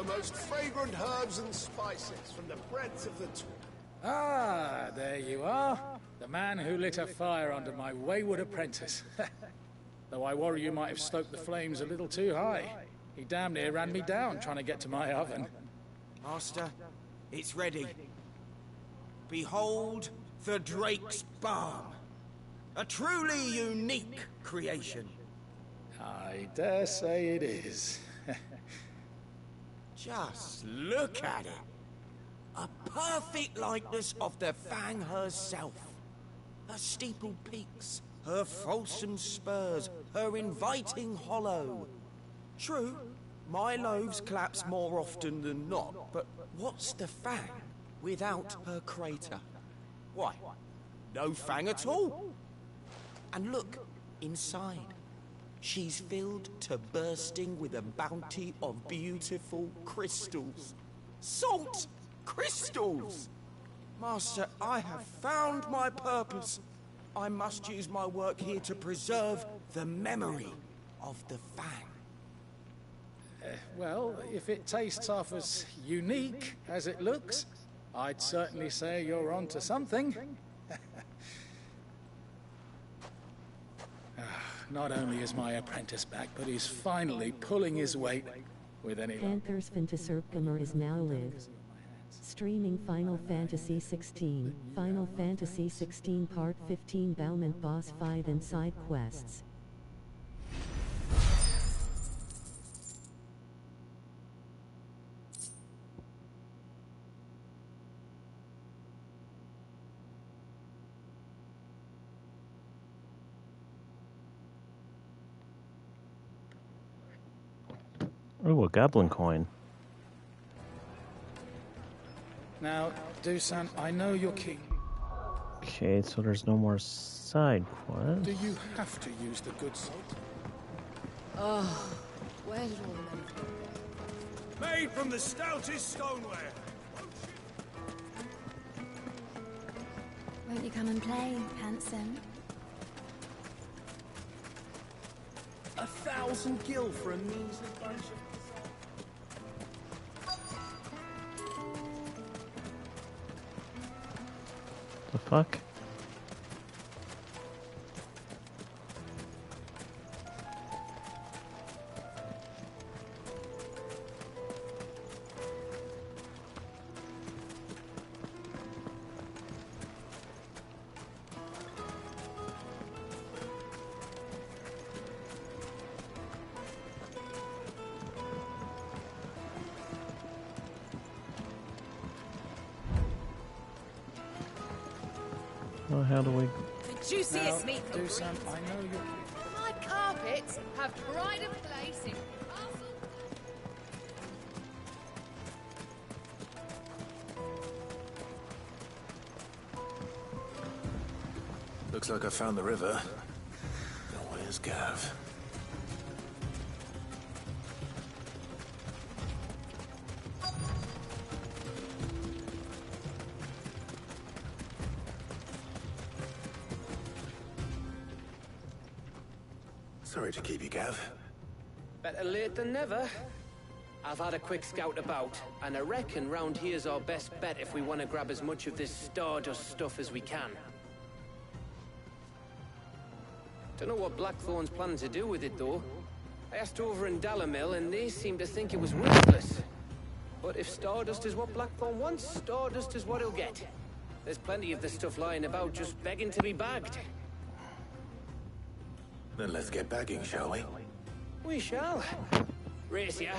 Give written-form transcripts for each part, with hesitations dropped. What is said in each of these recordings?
the most fragrant herbs and spices from the breadth of the Ah, there you are. The man who lit a fire under my wayward apprentice. Though I worry you might have stoked the flames a little too high. He damn near ran me down trying to get to my oven. Master, it's ready. Behold the Drake's Balm. A truly unique creation. I dare say it is. Just look at it. A perfect likeness of the Fang herself. Her steepled peaks, her fulsome spurs, her inviting hollow. True, my loaves collapse more often than not, but what's the Fang without her crater? Why, no Fang at all. And look, inside. She's filled to bursting with a bounty of beautiful crystals. Salt crystals! Master, I have found my purpose. I must use my work here to preserve the memory of the Fang. Well, if it tastes half as unique as it looks, I'd certainly say you're onto something. Not only is my apprentice back, but he's finally pulling his weight with any... Panther's Fantaserpgamer is now live. Streaming Final Fantasy 16, Final Fantasy 16 Part 15 Baument Boss Fight and Side Quests. Oh, a goblin coin. Now, Dusan, I know you're keen. Okay, so there's no more side quests. Do you have to use the good salt? Oh, where did all the money go? Made from the stoutest stoneware. Won't you come and play, handsome? 1,000 gil for a measly bunch of... The fuck? Well, how do we... The juiciest meat for Dusan, I know you're keen. my carpets have pride of place in castle. Looks like I found the river. Now where's Gav? Sorry to keep you, Gav. Better late than never. I've had a quick scout about, and I reckon round here's our best bet if we want to grab as much of this Stardust stuff as we can. Don't know what Blackthorn's planning to do with it, though. I asked over in Dalamil, and they seem to think it was worthless. But if Stardust is what Blackthorn wants, Stardust is what he'll get. There's plenty of the stuff lying about, just begging to be bagged. Then let's get bagging, shall we? We shall. Race ya.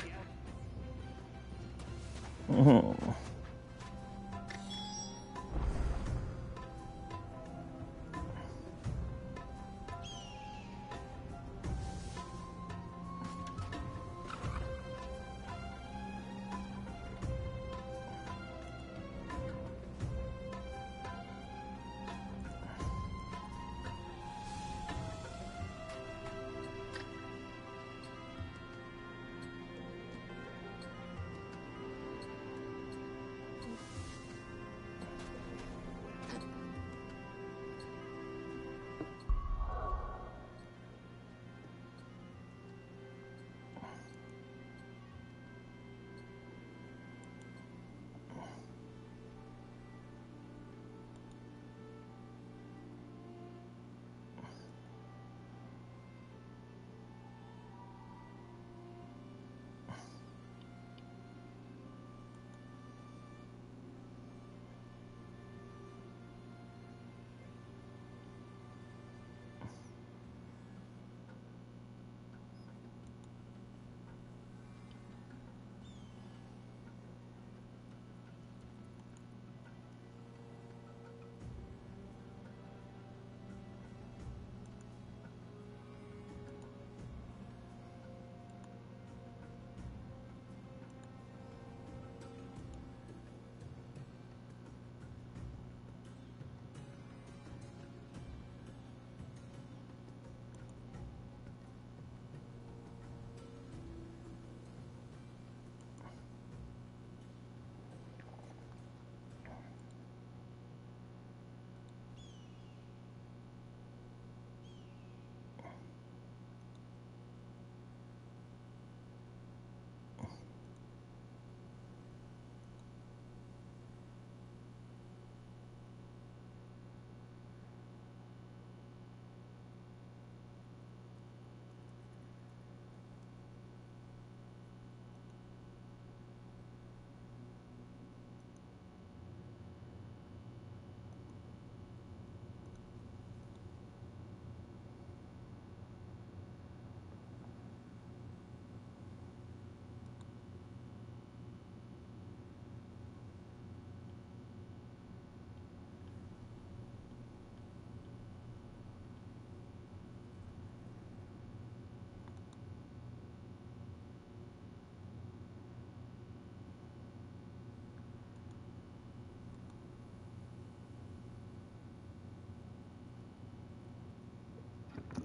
Oh.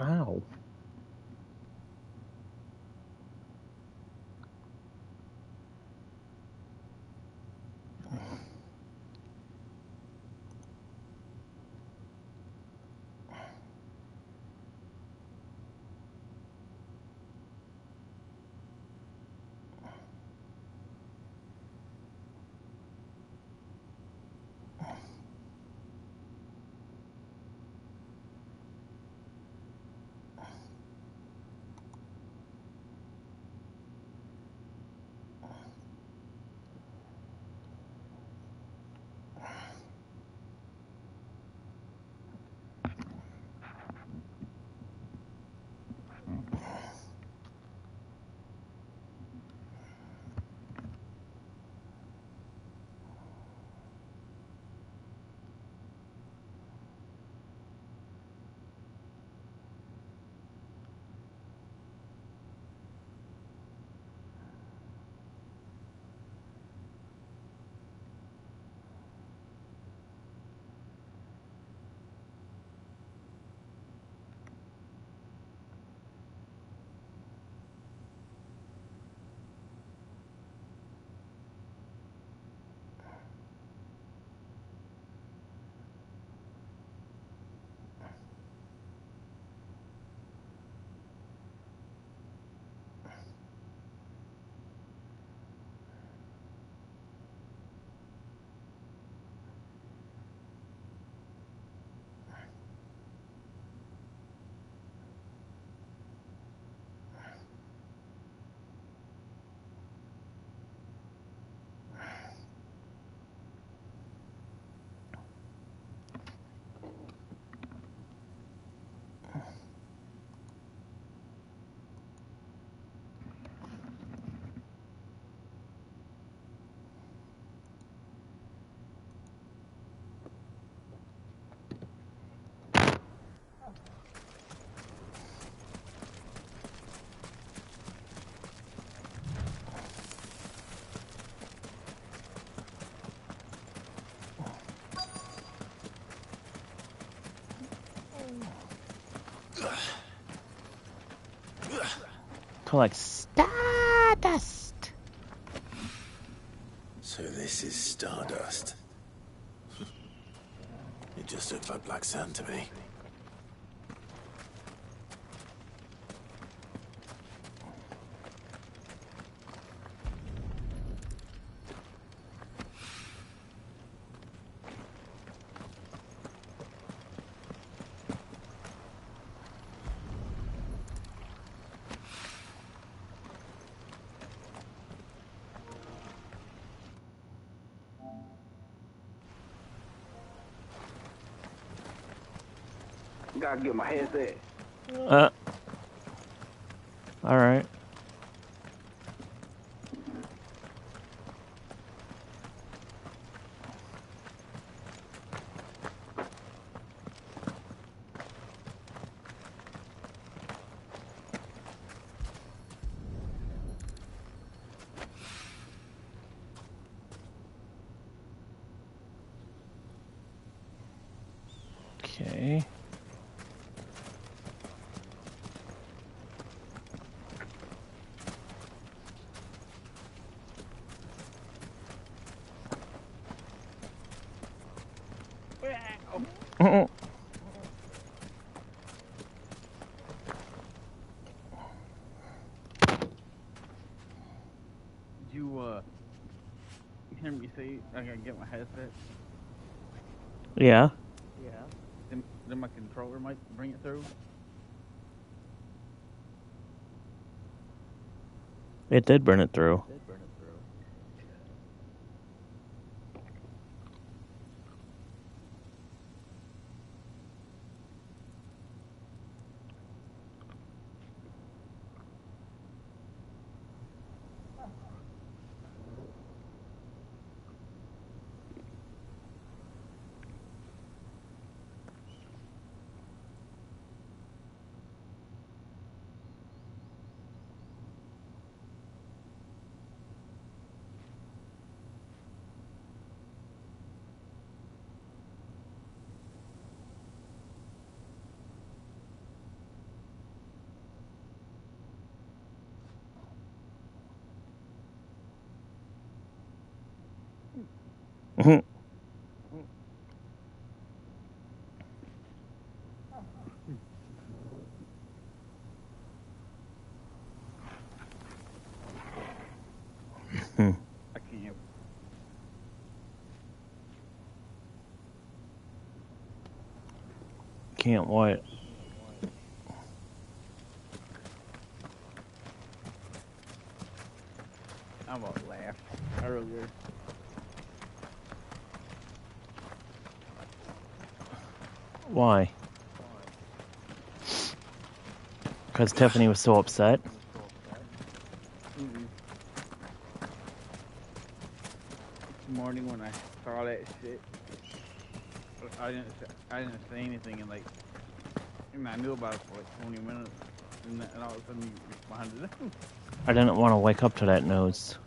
Ow. Collect stardust. So this is stardust. It just looks like black sand to me. Gotta get my headset. All right. Okay. You hear me say I gotta get my headset? Yeah. Then my controller might bring it through. It did burn it through. Mhm. I can't. Can't what? I about laughed earlier. Why? Because Tiffany was so upset. This morning when I saw that shit, I didn't say anything, and I knew about it for like 20 minutes, and all of a sudden you responded. I didn't want to wake up to that news.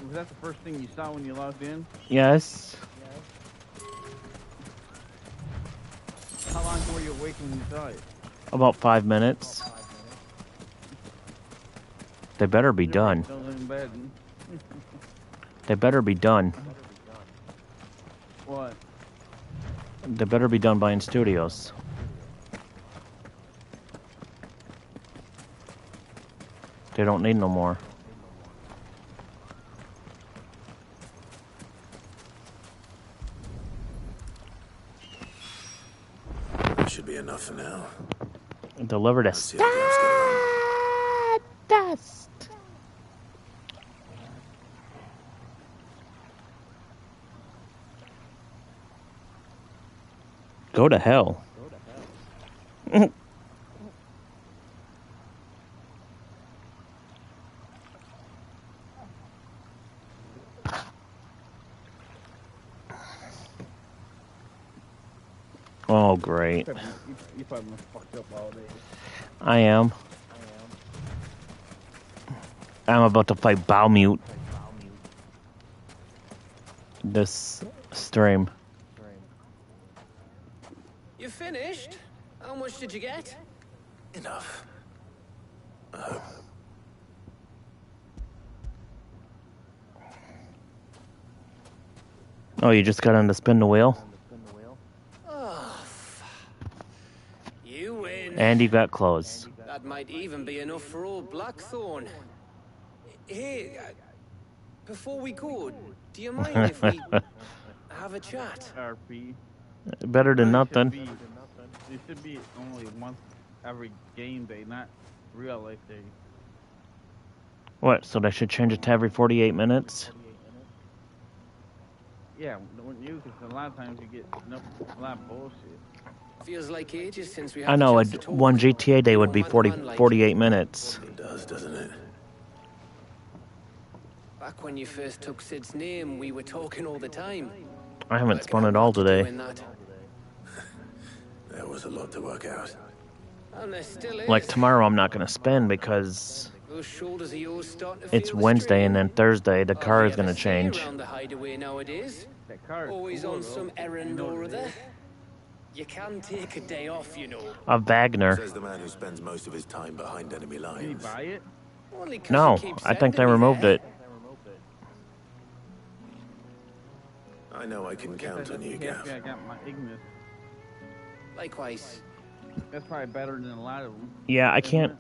Was that the first thing you saw when you logged in? Yes. How long were you awake when you saw it? About 5 minutes. They better be done. Still in bed. They better be done. What? They better be done by in studios. They don't need no more. That should be enough for now. Delivered a Let's see how Gav's getting on. dust. Go to hell. Oh, great. You probably been fucked up all day. I am. I'm about to fight baument. This stream. You finished? How much did you get? Enough. Oh, you just got on to spin the wheel? Oh, you win. And you got clothes. That might even be enough for old Blackthorn. Hey, before we go, do you mind if we have a chat? RP. Better than nothing. It should be only once every game day, not real life day. What, so they should change it to every 48 minutes? Yeah, when you, because a lot of times you get a lot of bullshit. Feels like ages since we I had know, a chance to talk. one GTA day would be Man to man 48 minutes. It does, doesn't it? Back when you first took Sid's name, we were talking all the time. I haven't Reckon spun I'm it all not today. doing that. There was a lot to work out. And there still is. Like tomorrow I'm not going to spin because Those shoulders of yours starting to it's feel the Wednesday strain. and then Thursday the car Hardly is going to ever stay change. around the hideaway nowadays. That car is Always cool, on though. some errand You know or what it other. is? You can take a day off, you know. A Wagner. Says the man who spends most of his time behind enemy Did he lines. buy it? Only 'cause No, you keep I think they sending me removed there. it. I know I can count on you, Gav. Yeah, I got my Ignis. Likewise. That's probably better than a lot of them. Yeah, I can't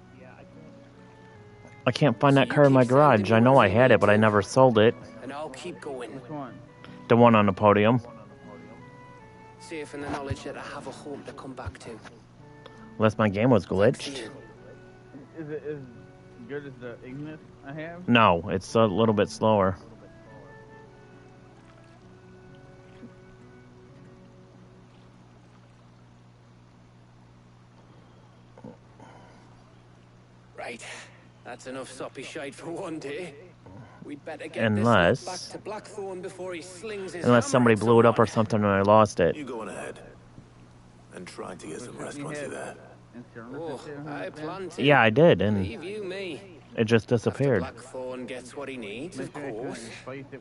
find that car in my garage. I know I had it, but I never sold it. And I'll keep going. Which one? The one on the podium. Safe in the knowledge that I have a home to come back to. Unless my game was glitched. Is it as good as the Ignis I have? No, it's a little bit slower. Right. That's enough soppy shite for one day. We'd better get Unless- this lot back to Blackthorn before he slings his Unless hammer somebody at blew it up or someone. something and I lost it. You go on ahead. And try to get some rest once you're there. Insurance Oh, and shit, I huh? plan to. Yeah, I did, and Leave you me. it just After disappeared. Blackthorn gets what he needs, of Make sure you course. replace it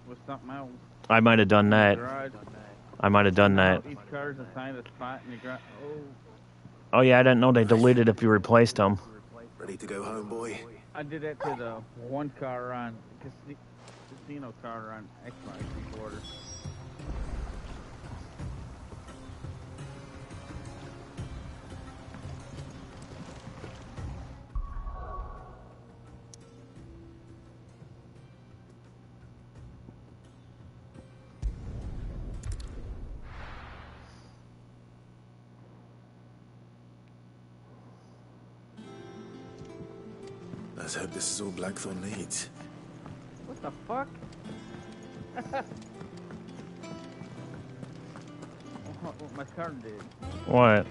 with something else. I might have done that. Garage. I might have done that. Each car's assigned a spot in the garage. Oh yeah, I didn't know they deleted if you replaced them. Ready to go home, boy? I did that to the one car on casino card on Xbox recorder. Let's hope this is all Blackthorn needs. What the fuck? What my car did. What?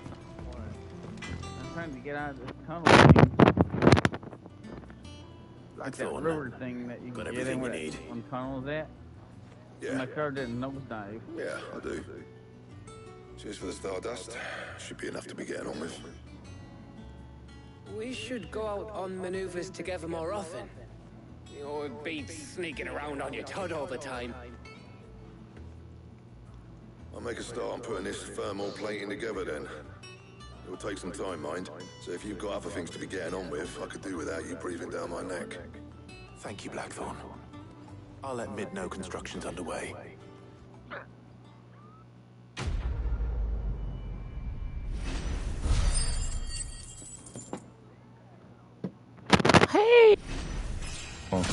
I'm trying to get out of this tunnel thing. Like that Blackthorn. river thing that you Got can get everything in you where need. on tunnels at. Yeah. My car didn't nosedive. Yeah, I do. Cheers for the Stardust. Should be enough to be getting on with. We should go out on maneuvers together more often. Or be sneaking around on your tud all the time. I'll make a start on putting this thermal plating together then. It'll take some time, mind. So if you've got other things to be getting on with, I could do without you breathing down my neck. Thank you, Blackthorn. I'll let Mid know construction's underway. Hey! Oh.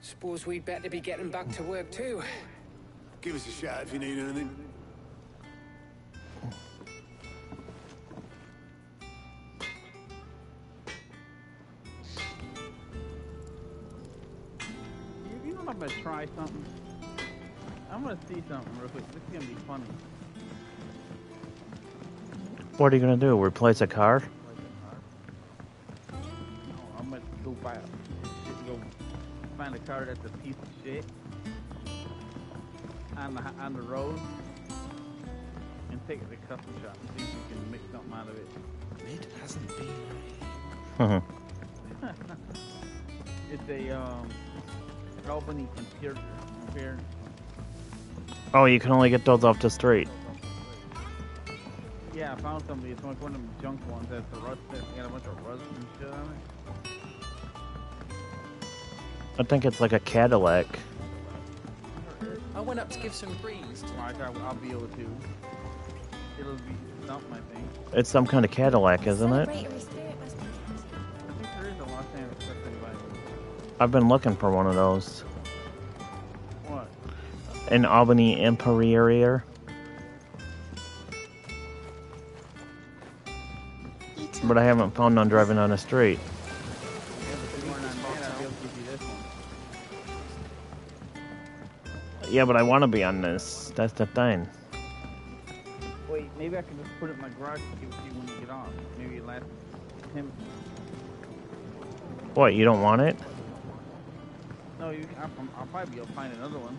Suppose we'd better be getting back to work too. Give us a shout if you need anything. You know I'm gonna try something? I'm gonna see something real quick. This is gonna be funny. What are you gonna do? Replace a car? No, I'm gonna go find a car that's a piece of shit on the road and take it to custom shop and see if we can make something out of it. Mid hasn't been It's a Albany interior. Oh, you can only get those off the street. Yeah, I found somebody. It's like one of them junk ones that's the rust. It's got a bunch of rust and shit on it. I think it's like a Cadillac. I went up to give some greens to I'll be able to. It'll be something, I think. It's some kind of Cadillac, isn't it? I think there is a Los Angeles thing by I've been looking for one of those. what? An Albany Imperial. But I haven't found none driving on the street. Yeah, but if you weren't on that, I'll be able to give you this one. Yeah, but I want to be on this. That's the thing. Wait, maybe I can just put it in my garage and give it to you when you get off. Maybe it lasts him. What, you don't want it? No, I'll probably be able to find another one.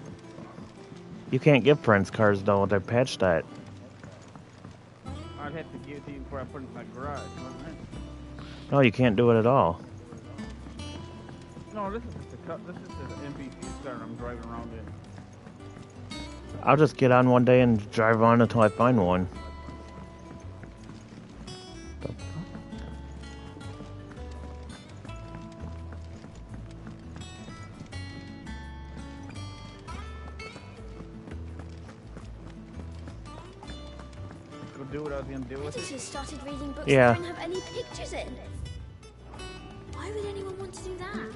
You can't give friends cars though. They patched that. I'd have to give it to you before I put it in my garage, wouldn't I? No, you can't do it at all. No, this is the NBC car I'm driving around in. I'll just get on one day and drive on until I find one. Go do what I was gonna do I with just it. started reading books Yeah. that don't have any pictures in. Why would anyone want to do that?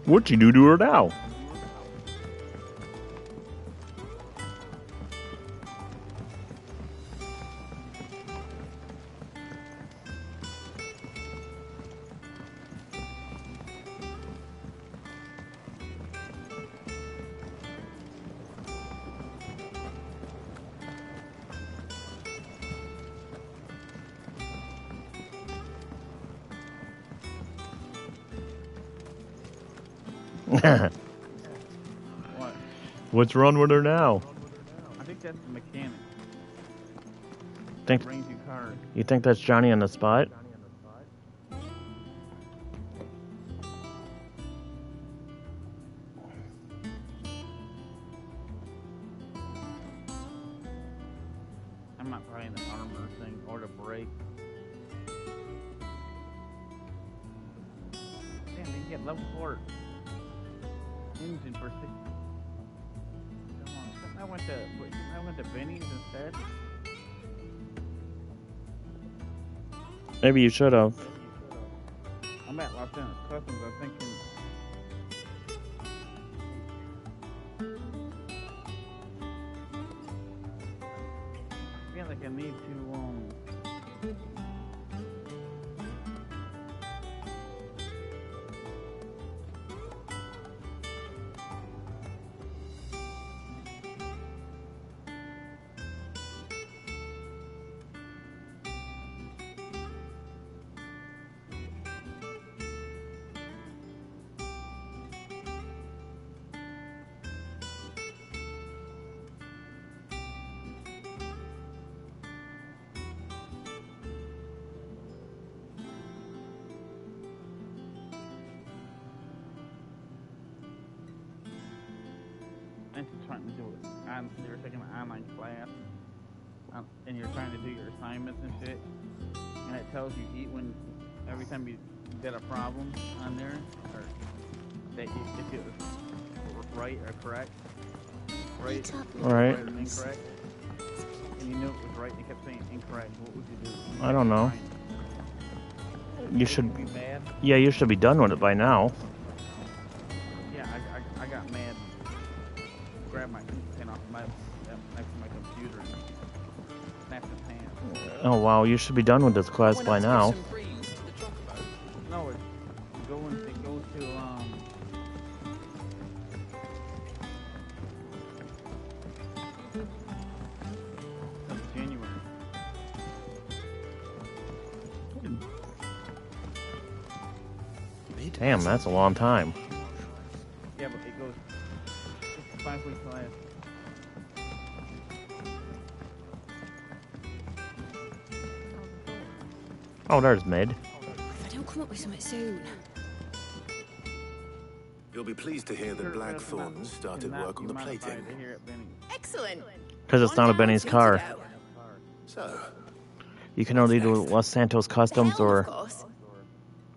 What you do to her now? What? What's wrong with her now? I think that's the mechanic. Think Brings you cars. you think that's Johnny on the spot? I'm not buying the armor thing or the brake. Damn, they get level 4 engine for 60. Come on, I went to Benny's instead. Maybe you should have. I'm at Los Angeles Customs. I'm thinking. I feel like I need to trying to do it. You're taking an online class, and you're trying to do your assignments and shit, and it tells you every time you get a problem on there, or that if it was right or correct, right or incorrect, and you knew it was right and you kept saying incorrect, what would you do? I don't know. You should. Be mad? Yeah, you should be done with it by now. Yeah, I got mad. Grabbed my pen off next to my computer and snapped his hand. Oh wow, you should be done with this class by now. No, it goes to January. Damn, that's a long time. Yeah, but it goes 5 weeks class. Oh, there's Mid. If I don't come up with something soon. You'll be pleased to hear that Blackthorn started work on the plating. Excellent. Because it's not a Benny's car. So, You can only do Los Santos Customs or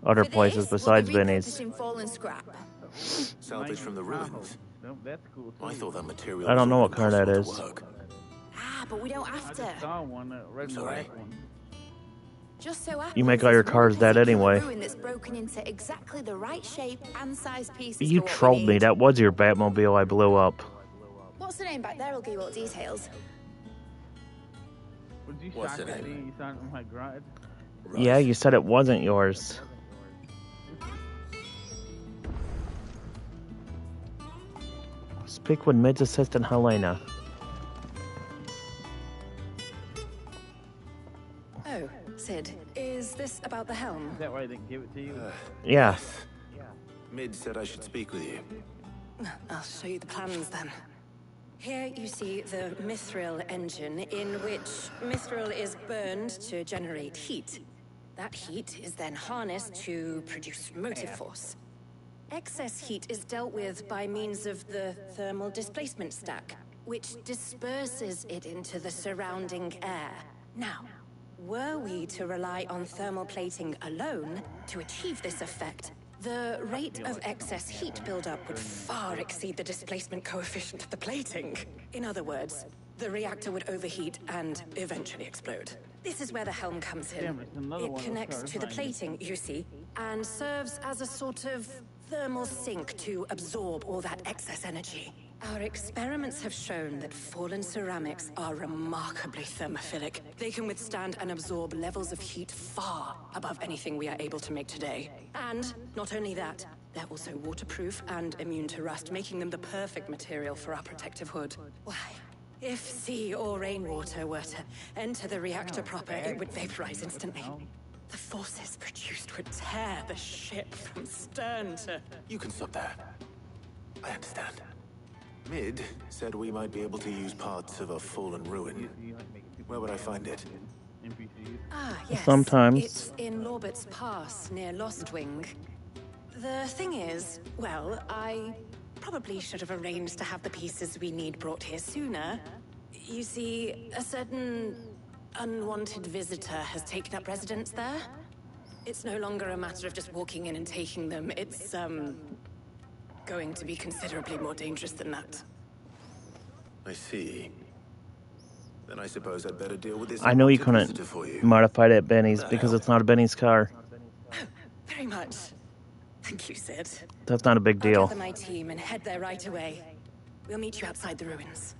other places besides Benny's. salvage from the ruins. That's cool too. I thought that material. I don't know was what car that impossible is. to work. Ah, but we don't have I to. just saw one that read the Sorry. last one. Just so happens You make all your there's cars one that particular anyway. ruin that's broken into exactly the right shape and size pieces You for what we trolled me. need. That was your Batmobile I blew up. What's the name back there? I'll give you all the details. Would you What's shock the at me? name? You sound in my garage. Yeah, you said it wasn't yours. Speak with Mid's assistant Helena. Oh, Sid, is this about the helm? Is that why I didn't give it to you? Yeah. Mid said I should speak with you. I'll show you the plans then. Here you see the mithril engine, in which mithril is burned to generate heat. That heat is then harnessed to produce motive force. Excess heat is dealt with by means of the thermal displacement stack, which disperses it into the surrounding air. Now, were we to rely on thermal plating alone to achieve this effect, the rate of excess heat buildup would far exceed the displacement coefficient of the plating. In other words, the reactor would overheat and eventually explode. This is where the helm comes in. Damn, it's another It one of connects those to the things. plating, you see, and serves as a sort of thermal sink to absorb all that excess energy. Our experiments have shown that fallen ceramics are remarkably thermophilic. They can withstand and absorb levels of heat far above anything we are able to make today. And not only that, they're also waterproof and immune to rust, making them the perfect material for our protective hood. Why? If sea or rainwater were to enter the reactor proper, it would vaporize instantly. The forces produced would tear the ship from stern to... You can stop there. I understand. Mid said we might be able to use parts of a fallen ruin. Where would I find it? NPCs. Ah, yes. Sometimes. It's in Lorbert's Pass, near Lostwing. The thing is, well, I probably should have arranged to have the pieces we need brought here sooner. You see, a certain unwanted visitor has taken up residence there. It's no longer a matter of just walking in and taking them. It's, going to be considerably more dangerous than that. I see. Then I suppose I'd better deal with this. I know you unwanted visitor couldn't for you. modify it at Benny's The because hell? it's not a Benny's car. Very much. Thank you, Sid. That's not a big I'll deal. gather my team and head there right away. We'll meet you outside the ruins.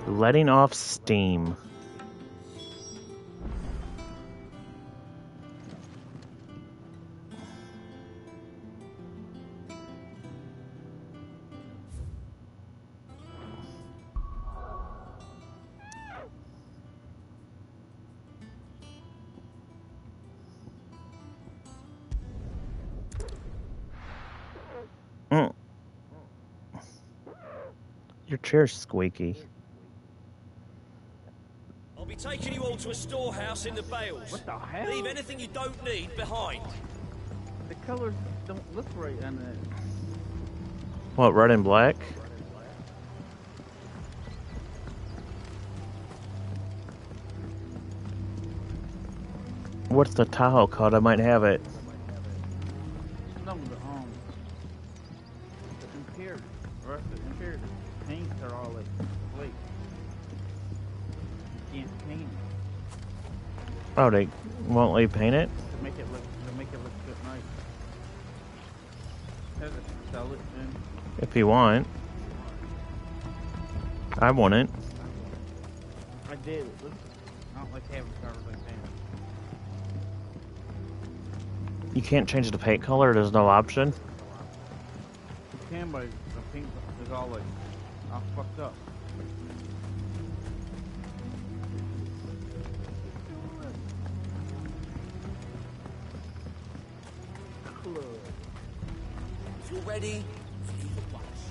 Letting off steam. Your chair's squeaky. I'll be taking you all to a storehouse in the Bales. What the hell? Leave anything you don't need behind. The colors don't look right on that. What, red and black? What's the Tahoe called? I might have it. Some of the impaired, or the impaired paints are all like flakes. You can't paint it. Oh, they won't let you paint it? To make it look good nice. Has it sell it then? If you want. I want it. I did. I don't like having covers like that. You can't change the paint color? There's no option? You can, but the paint is all like all fucked up. If you're ready, leave at once.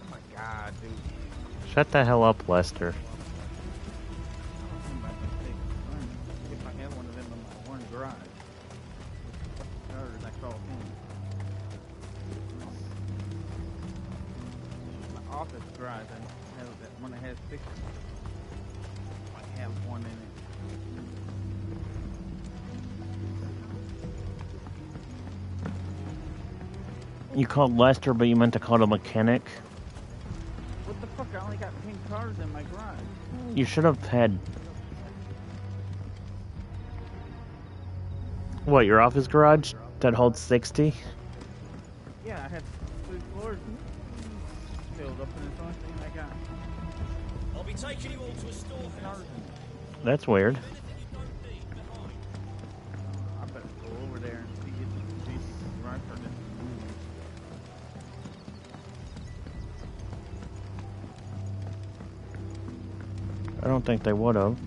Oh my god, dude. Shut the hell up, Lester. If I had one of them in my one garage, I saw him. My office garage, I have that one that has pictures. I have one in it. You called Lester, but you meant to call him a mechanic? What the fuck? I only got pink cars in my garage. You should have had... What, your office garage? That holds 60? Yeah, I had 3 floors filled up, and it's the only thing I got. I'll be taking you all to a storehouse. That's weird. I better go over there and see if right for this. I don't think they would have.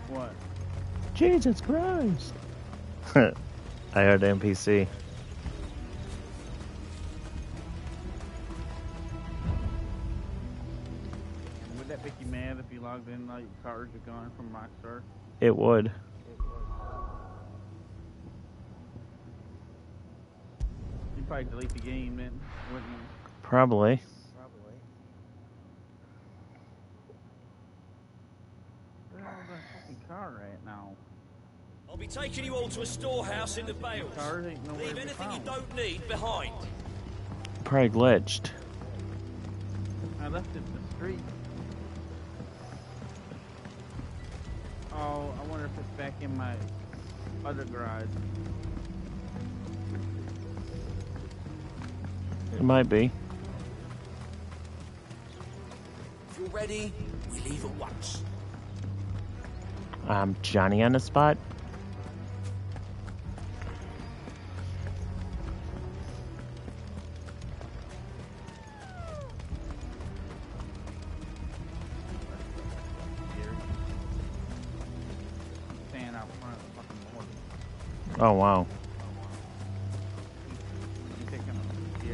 What? Jesus Christ. I heard NPC. Would that make you mad if you logged in like cars are gone from Rockstar? It would. You'd probably delete the game then, wouldn't you? Probably. Where's all that fucking car right now? I'll be taking you all to a storehouse in the Bales. Cars ain't nowhere Leave to be anything you found. don't need behind. Probably glitched. I left it in the street. Oh, I wonder if it's back in my other garage. It might be. If you're ready, we leave at once. Johnny on the spot. Stand out front of the fucking morgue. Oh, wow.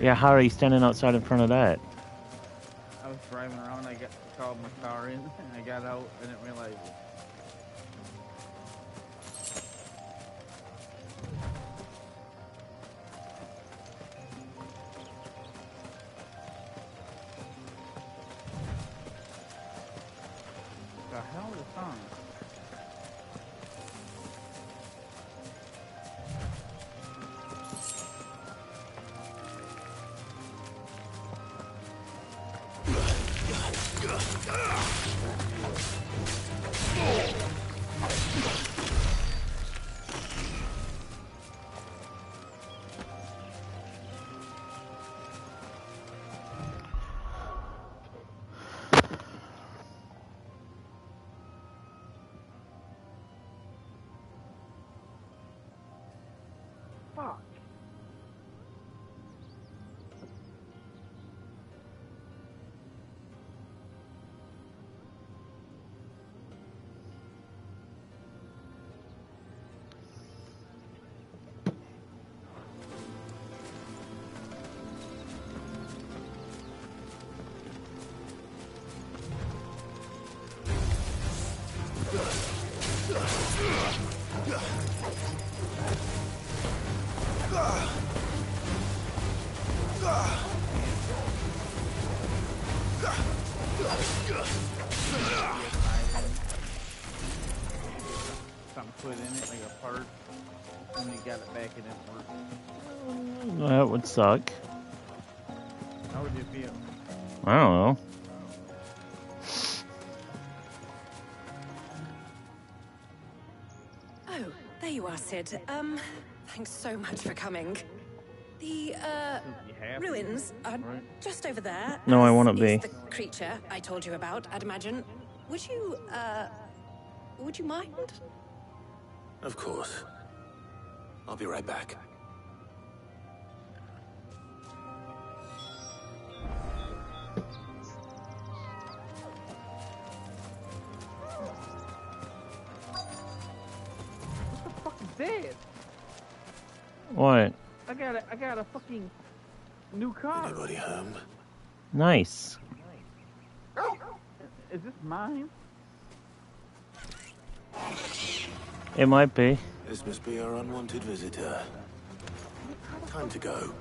Yeah, how are you standing outside in front of that? I was driving around, I called my car in, and I got out, I didn't realize it. The hell is the song? Fuck. Something put in it, like a part, and when you got it back, it didn't work. That would suck. How would you feel? I don't know. Oh, there you are, Sid. Thanks so much for coming. The, ruins are just over there. No, I wouldn't is be. the creature I told you about, I'd imagine. Would you mind? Of course. I'll be right back. What the fuck is that? What? I got a fucking new car. Anybody home? Nice. Is this mine? It might be. This must be our unwanted visitor. Time to go.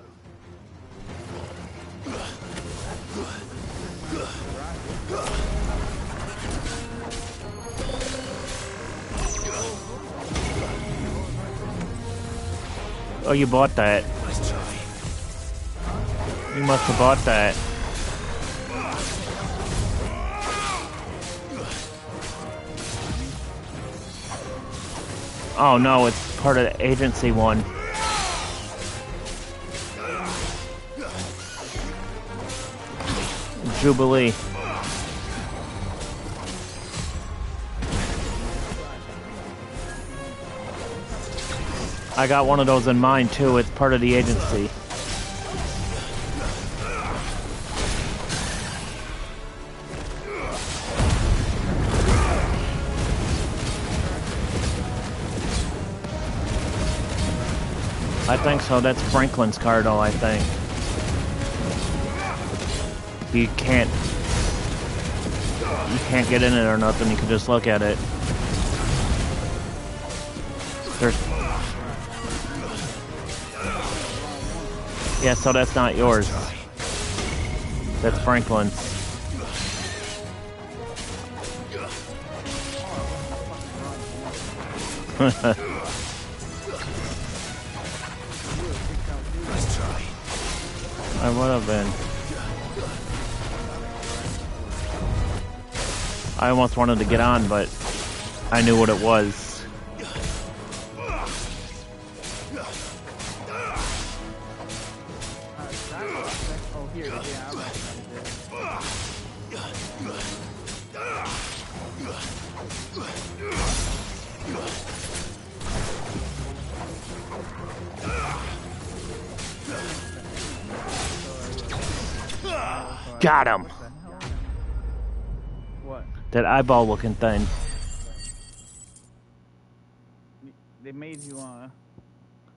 Oh, you bought that. Nice try. You must have bought that. Oh no, it's part of the agency one. Jubilee. I got one of those in mine too. It's part of the agency. I think so. That's Franklin's car, though, I think. You can't get in it or nothing. You can just look at it. There's... Yeah, so that's not yours. That's Franklin's. I would have been. I almost wanted to get on, but I knew what it was. Got him! What? That eyeball looking thing. They made you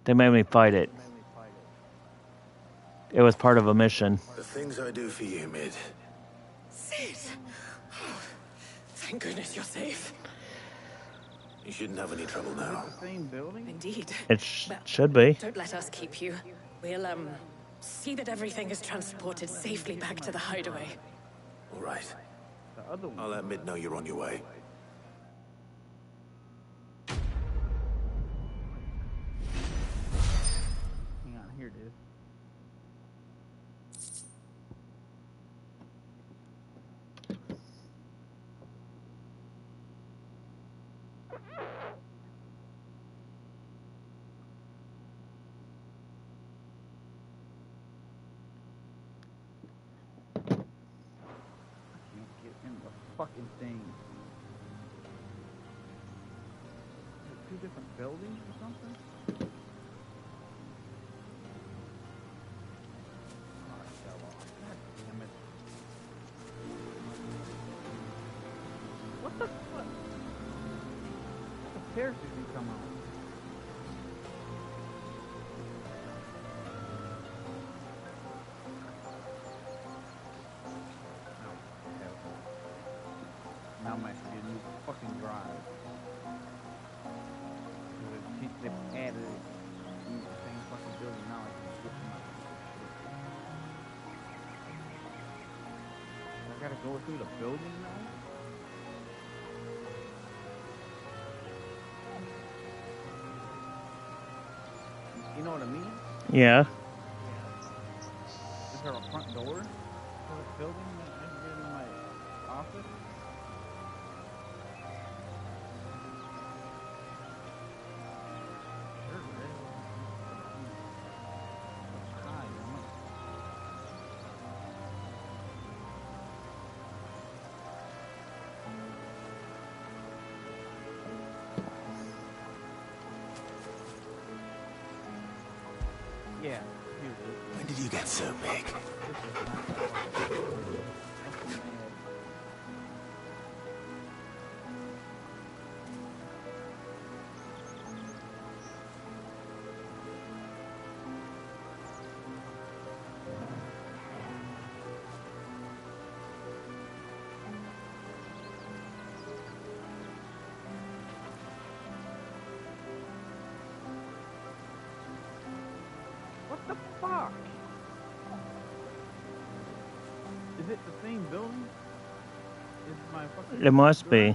They made me fight it. It was part of a mission. The things I do for you, Mid. Sid! Oh, thank goodness you're safe. You shouldn't have any trouble now. The same building? Indeed. It should be. Don't let us keep you. We'll, see that everything is transported safely back to the hideaway. All right. The other one. I'll let Mid know you're on your way. Hang on, here it is. Fucking thing. Is it 2 different buildings or something? Oh, I fell off. God damn it. What the fuck? The parachute didn't come out. Now I'm actually getting a new fucking drive. They've added it in the same fucking building. Now I can switch my shit. I gotta go through the building now? You know what I mean? Yeah. Is there a front door to this building that I can get into my office? Yeah, here it is. When did you get so big? What the fuck? Is it the same building? Is my fucking... It must be. I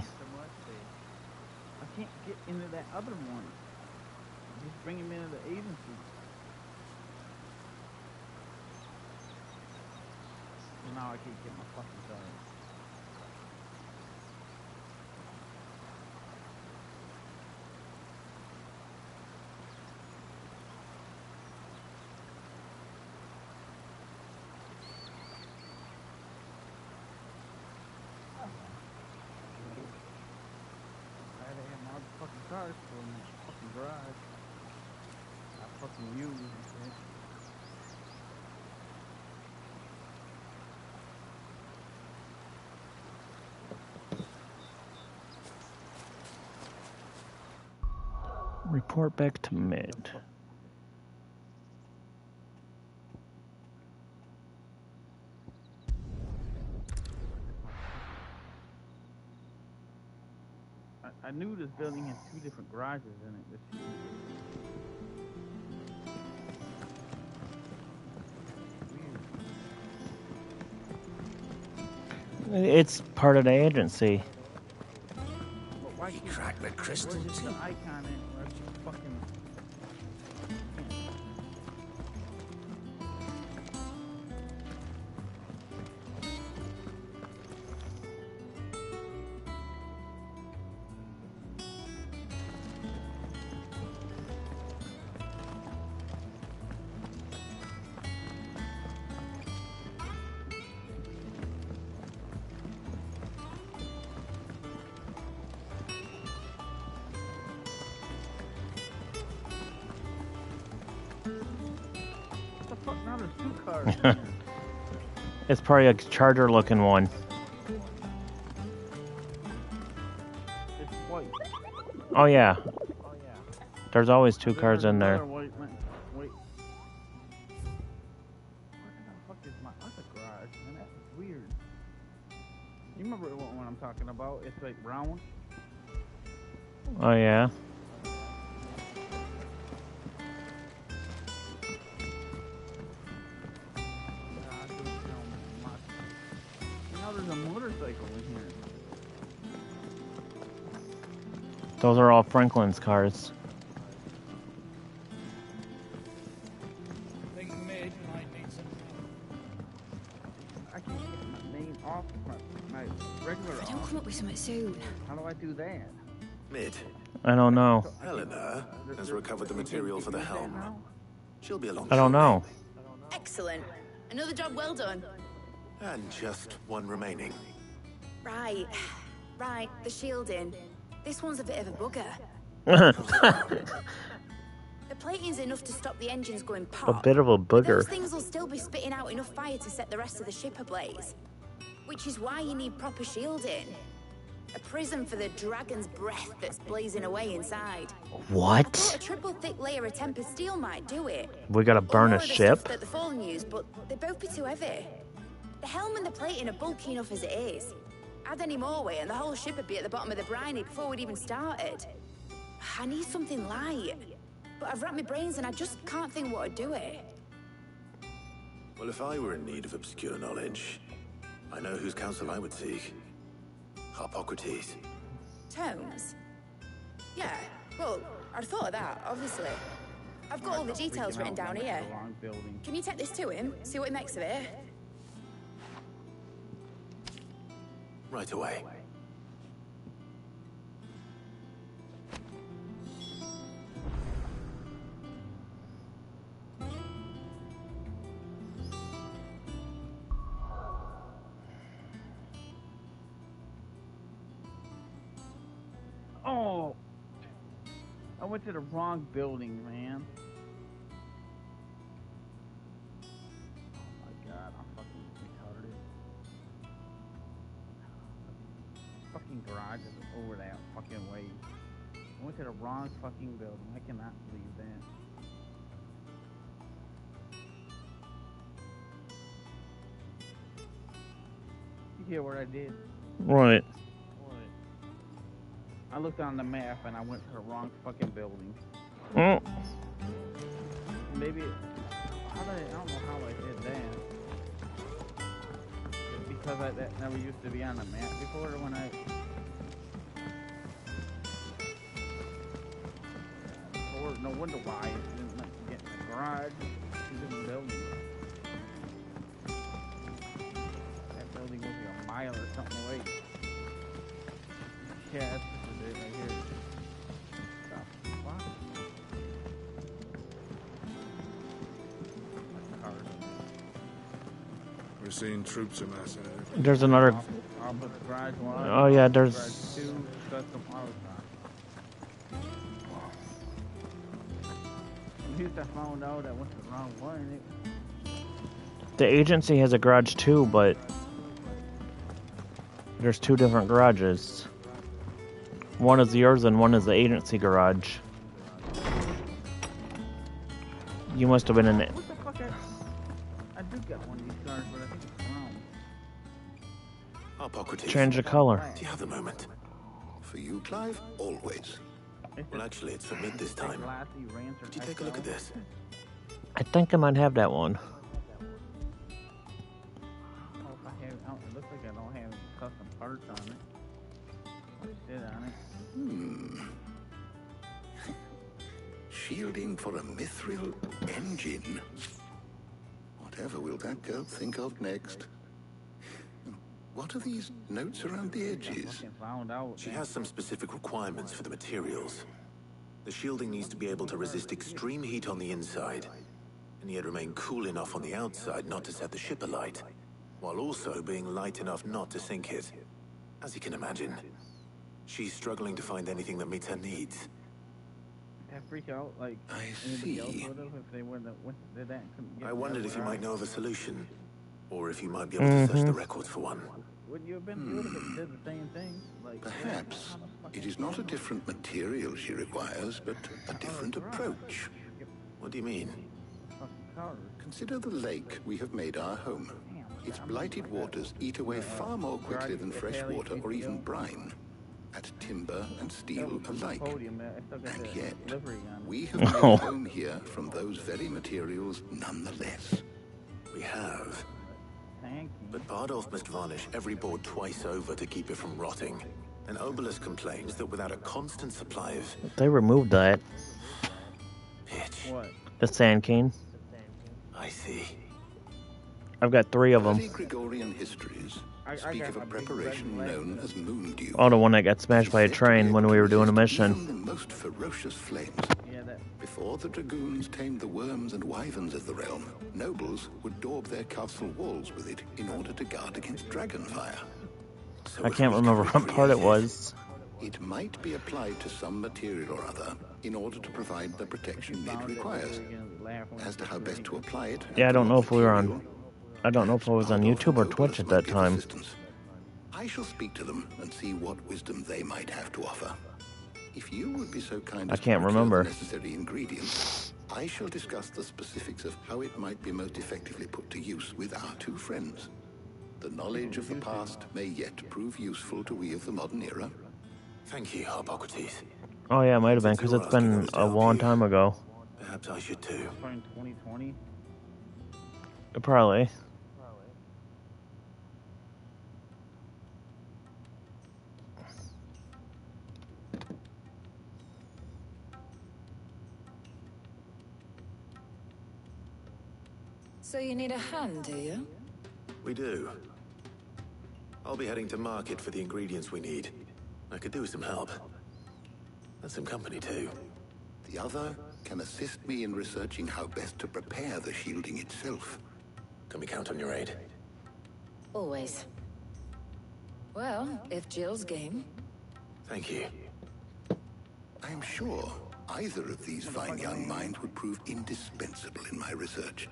can't get into that other one. Just bring him into the agency. So now I can't get my fucking card. Cars from the fucking garage. I fucking use and shit. Report back to Mid. I knew this building had 2 different garages in it. This year. It's part of the agency. Why you crack the crystal Where's too? the icon in? Where's the fucking... Now there's 2 cars. It's probably a charger looking one. It's white. Oh yeah. There's always two cars in there. Wait. Where the fuck is my other garage? Man, that's weird. You remember what one I'm talking about? It's like round. Oh yeah. Now there's a motorcycle in here. Those are all Franklin's cars. I think Mid might need some I can't get my name off my regular If I don't off. come up with something soon. How do I do that? Mid, I don't know. Helena has recovered the material for the helm. She'll be along I don't know. Excellent. Another job well done. And just one remaining. Right. Right, the shielding. This one's a bit of a bugger. The plating's enough to stop the engines going pop. A bit of a but booger. those things will still be spitting out enough fire to set the rest of the ship ablaze. Which is why you need proper shielding. A prism for the dragon's breath that's blazing away inside. I What? thought a triple thick layer of tempered steel might do it. We gotta Or burn more a of the ship? stuff that the Fallen use, but they'd both be too heavy. The helm and the plating are bulky enough as it is. Add any more weight and the whole ship would be at the bottom of the briny before we'd even started. I need something light. But I've racked my brains and I just can't think what would do it. Well, if I were in need of obscure knowledge, I know whose counsel I would seek. Harpocrates. Tomes? Yeah, well, I'd thought of that, obviously. I've got all the details written down here. Can you take this to him? See what he makes of it? Right away. Oh! I went to the wrong building, man. Oh my god, I'm fucking retarded. Fucking garage is over that fucking way. I went to the wrong fucking building. I cannot believe that. You hear what I did? Right. I looked on the map and I went to the wrong fucking building. Mm. Maybe I don't know how I did that. Because that never used to be on the map before when I. Or no wonder why it didn't let me get in the garage. Two different buildings. That building was like a mile or something away. Yeah, that's just it right here. Stop. What? We're seeing troops amassing. There's another. I'll put the garage one. Oh yeah, there's. Garage 2, custom autotron. At least I found out I went to the wrong one. The agency has a garage too, but there's two different garages. One is yours and one is the agency garage. You must have been in it. What the fuck? I do got one of these cars, but I think it's wrong. Harpocrates. Change the color. Do you have the moment? For you, Clive? Always. Well, actually, it's for Mid this time. Did you take a look at this? I think I might have that one. It looks like I don't have custom parts on it. What's it on it? Shielding for a mithril engine. Whatever will that girl think of next? What are these notes around the edges? She has some specific requirements for the materials. The shielding needs to be able to resist extreme heat on the inside, and yet remain cool enough on the outside not to set the ship alight, while also being light enough not to sink it. As you can imagine, she's struggling to find anything that meets her needs. That freak out like anybody else would have if they wouldn't have did that. I wondered if you might know of a solution, Or if you might be able to search the records for one. Would you have been? You would have did the same thing. Like, Perhaps it is not a different material she requires, but a different approach. What do you mean? Consider the lake we have made our home. Its blighted waters eat away far more quickly than fresh water or even brine, at timber and steel alike. And yet, we have made a home here from those very materials nonetheless. We have. But Bardolph must varnish every board twice over to keep it from rotting. And Obelus complains that without a constant supply of... They removed that. Pitch. What? The sand cane. I see. I've got 3 of them. Early Gregorian histories speak of a preparation known as moon dew. Oh, the one that got smashed by a train when we were doing a mission. Even the most ferocious flames. Before the dragoons tamed the worms and wyverns of the realm, nobles would daub their castle walls with it in order to guard against dragonfire. I can't remember what part it was. It might be applied to some material or other in order to provide the protection it requires. As to how best to apply it... Yeah, I don't know if we were on... I don't know if I was on YouTube or Twitch at that time. I shall speak to them and see what wisdom they might have to offer. If you would be so kind as I can't to procure remember. the necessary ingredients, I shall discuss the specifics of how it might be most effectively put to use with our 2 friends. The knowledge of the past may yet prove useful to we of the modern era. Thank you, Harpocrates. Oh yeah, it might have been, because it's been a long time ago. Perhaps I should too. In 2020. Probably. So you need a hand, do you? We do. I'll be heading to market for the ingredients we need. I could do with some help. And some company too. The other can assist me in researching how best to prepare the shielding itself. Can we count on your aid? Always. Well, if Jill's game. Thank you. I am sure either of these fine young minds would prove indispensable in my research.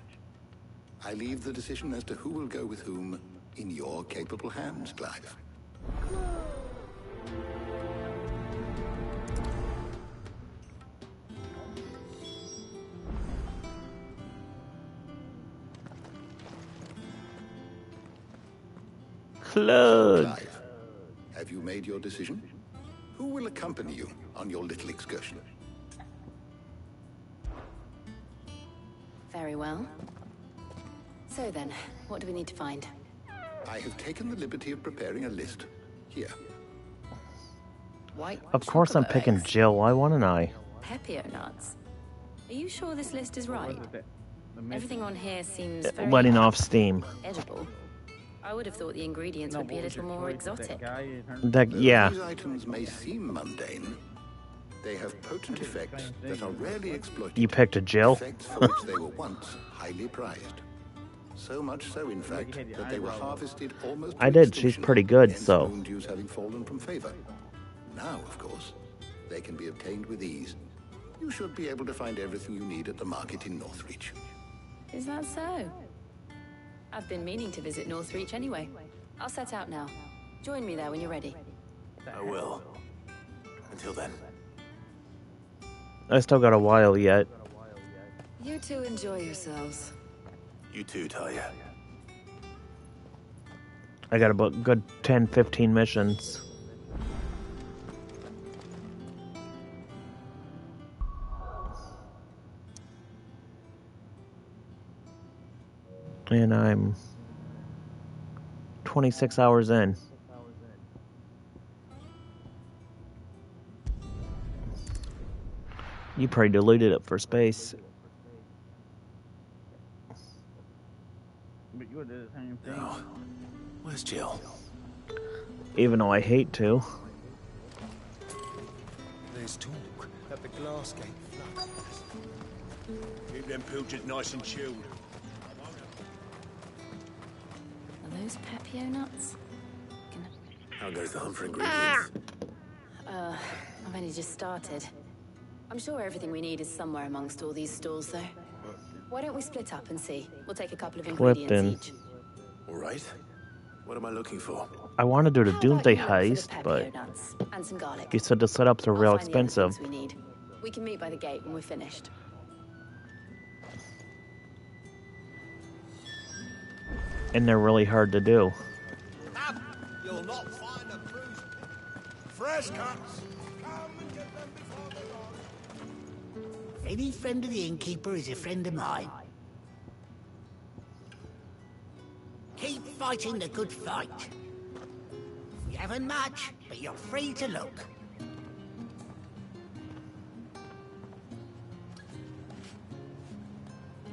I leave the decision as to who will go with whom in your capable hands, Clive. Claude. Clive, have you made your decision? Who will accompany you on your little excursion? Very well. So then, what do we need to find? I have taken the liberty of preparing a list. Here. White Of course I'm chocolate picking eggs, Jill. Why wouldn't I? Pepio nuts. Are you sure this list is right? Everything on here seems very Letting off steam. edible. I would have thought the ingredients would be a little more exotic. Yeah. These items may seem mundane. They have potent effects that are rarely exploited. You picked a Jill? Effects for which they were once highly prized. So much so, in fact, that they were harvested almost to I did. She's extinction, pretty good, hence so. moon dews having fallen from favor. Now, of course, they can be obtained with ease. You should be able to find everything you need at the market in Northreach. Is that so? I've been meaning to visit Northreach anyway. I'll set out now. Join me there when you're ready. I will. Until then. I still got a while yet. You two enjoy yourselves. You too, Talia. I got about good 10, 15 missions. And I'm 26 hours in. You probably deleted it for space. But you would do the same thing. No. Where's Jill? Even though I hate to. There's talk at the glass gate flood. Keep them pilchers nice and chilled. Are those Pepio nuts? How goes the hunt for ingredients? I've only just started. I'm sure everything we need is somewhere amongst all these stalls, though. Why don't we split up and see? We'll take a couple of ingredients Clifton. each. All right. What am I looking for? I want to do the How about Doomsday you look for the heist, pepper but nuts and some garlic. you said the setups are I'll real find the other expensive. things we need. We can meet by the gate when we're finished. And they're really hard to do. You'll not find a bruised pig. Fresh cuts. Come and get them before they rot. Any friend of the innkeeper is a friend of mine. Keep fighting the good fight. We haven't much, but you're free to look.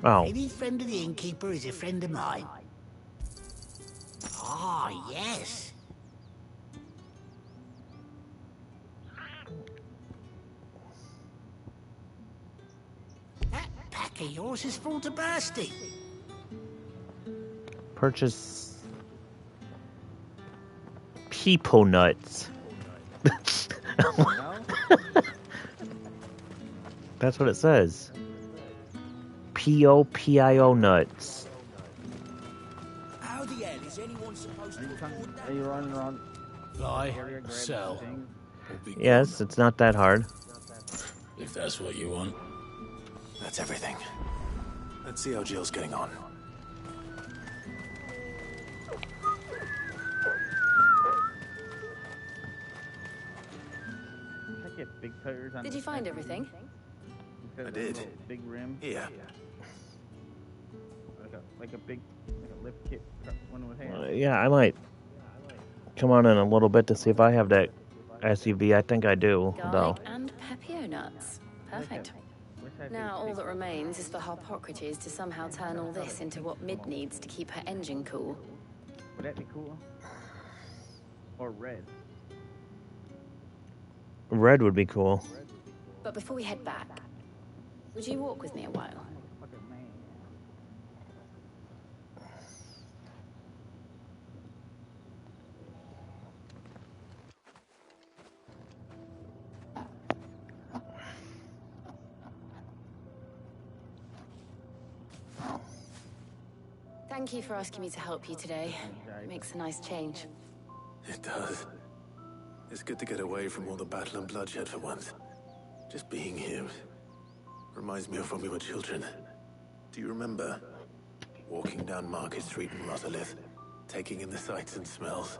Oh. Any friend of the innkeeper is a friend of mine. Ah, yes. That pack of yours is full to bursting. Purchase peepal nuts. That's what it says. P-O-P-I-O nuts. How the hell is anyone supposed to afford that? Are you running around? Buy, sell. Yes, it's not that hard. If that's what you want. That's everything. Let's see how Jill's getting on. I get big tires on. Did you find everything? I did. Big rim. Yeah. Like a big lift kit one with hands. Yeah, I might come on in a little bit to see if I have that SUV. I think I do, Garlic though. and pepper nuts. Perfect. Now all that remains is for Harpocrates to somehow turn all this into what Mid needs to keep her engine cool. Would that be cool? Or red? Red would be cool. But before we head back, would you walk with me a while? Thank you for asking me to help you today. It makes a nice change. It does. It's good to get away from all the battle and bloodshed for once. Just being here reminds me of when we were children. Do you remember? Walking down Market Street in Rosalith, taking in the sights and smells.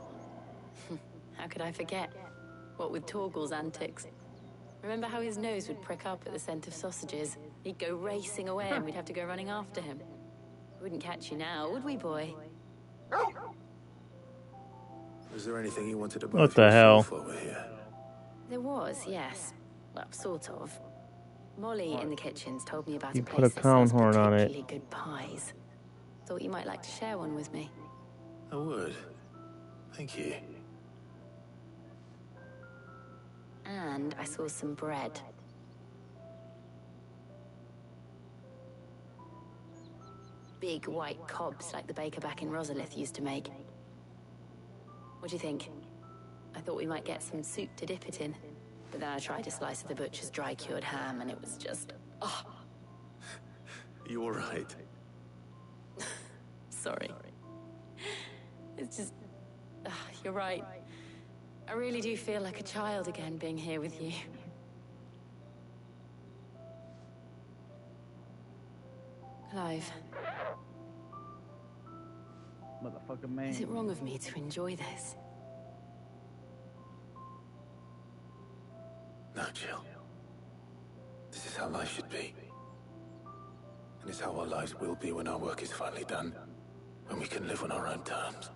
How could I forget? What with Torgal's antics. Remember how his nose would prick up at the scent of sausages? He'd go racing away and we'd have to go running after him. We wouldn't catch you now, would we, boy? Was there anything you wanted to buy What for the hell? yourself while we're here? There was, yes. Well, sort of. Molly in the kitchens told me about You a put place a that clown sells horn on it. particularly good pies. Thought you might like to share one with me. I would. Thank you. And I saw some bread. Big white cobs like the baker back in Rosalith used to make. What do you think? I thought we might get some soup to dip it in. But then I tried a slice of the butcher's dry-cured ham and it was just... oh, You all right? sorry. It's just... you're right. I really do feel like a child again being here with you. Clive, Motherfucker, man. is it wrong of me to enjoy this? No, Jill. This is how life should be. And it's how our lives will be when our work is finally done. When we can live on our own terms.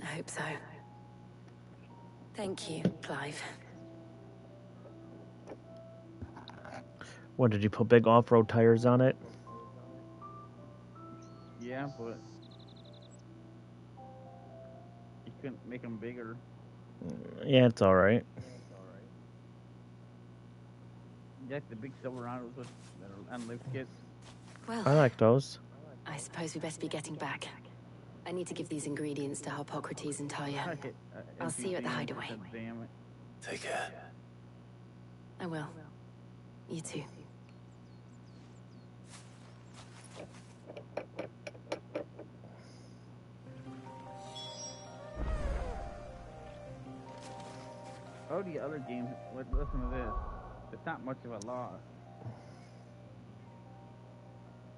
I hope so. Thank you, Clive. What, did you put big off-road tires on it? Yeah, but you couldn't make them bigger. Yeah, it's alright. You like the big Silverados with and lift kits? Well, I like those. I suppose we best be getting back. I need to give these ingredients to Harpocrates and Talia. I'll see you at the hideaway. Damn it. Take care. I will. You too. all the other games, listen to this. It's not much of a loss.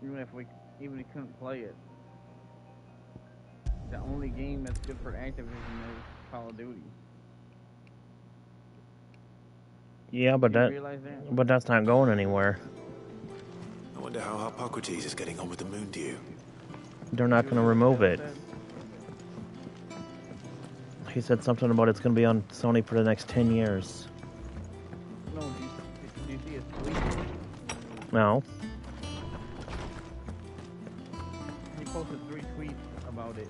Even if we couldn't play it. The only game that's good for Activision is Call of Duty. Yeah, but that's not going anywhere. I wonder how Hippocrates is getting on with the moon dew. They're not going to remove it. He said something about it's going to be on Sony for the next 10 years. No, do you see his tweet? No. He posted 3 tweets about it.